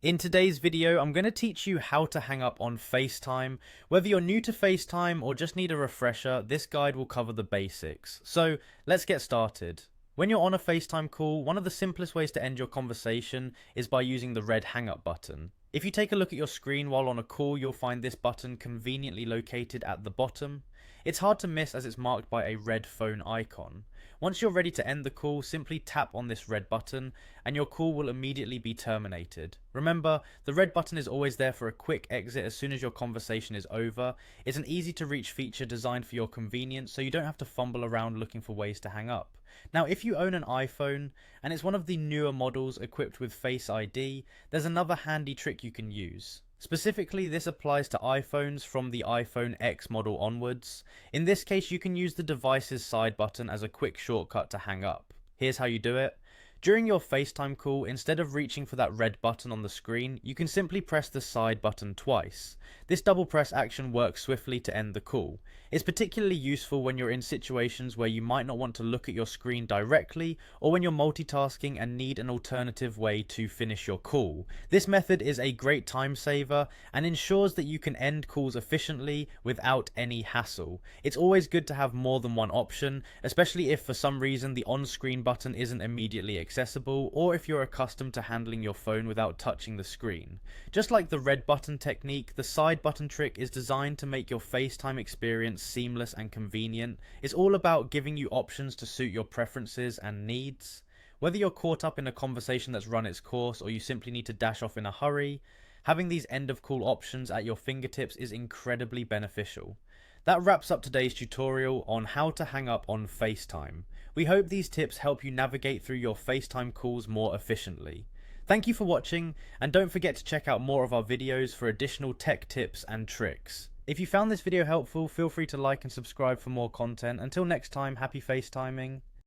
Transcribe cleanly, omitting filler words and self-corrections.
In today's video, I'm going to teach you how to hang up on FaceTime. Whether you're new to FaceTime or just need a refresher, this guide will cover the basics. So let's get started. When you're on a FaceTime call, one of the simplest ways to end your conversation is by using the red hang up button. If you take a look at your screen while on a call, you'll find this button conveniently located at the bottom. It's hard to miss as it's marked by a red phone icon. Once you're ready to end the call, simply tap on this red button and your call will immediately be terminated. Remember, the red button is always there for a quick exit as soon as your conversation is over. It's an easy to reach feature designed for your convenience, so you don't have to fumble around looking for ways to hang up. Now, if you own an iPhone and it's one of the newer models equipped with Face ID, there's another handy trick you can use. Specifically, this applies to iPhones from the iPhone X model onwards. In this case, you can use the device's side button as a quick shortcut to hang up. Here's how you do it. During your FaceTime call, instead of reaching for that red button on the screen, you can simply press the side button twice. This double press action works swiftly to end the call. It's particularly useful when you're in situations where you might not want to look at your screen directly, or when you're multitasking and need an alternative way to finish your call. This method is a great time saver and ensures that you can end calls efficiently without any hassle. It's always good to have more than one option, especially if for some reason the on-screen button isn't immediately accessible, or if you're accustomed to handling your phone without touching the screen. Just like the red button technique, the side button trick is designed to make your FaceTime experience seamless and convenient. It's all about giving you options to suit your preferences and needs. Whether you're caught up in a conversation that's run its course or you simply need to dash off in a hurry, having these end of call options at your fingertips is incredibly beneficial. That wraps up today's tutorial on how to hang up on FaceTime. We hope these tips help you navigate through your FaceTime calls more efficiently. Thank you for watching, and don't forget to check out more of our videos for additional tech tips and tricks. If you found this video helpful, feel free to like and subscribe for more content. Until next time, happy FaceTiming.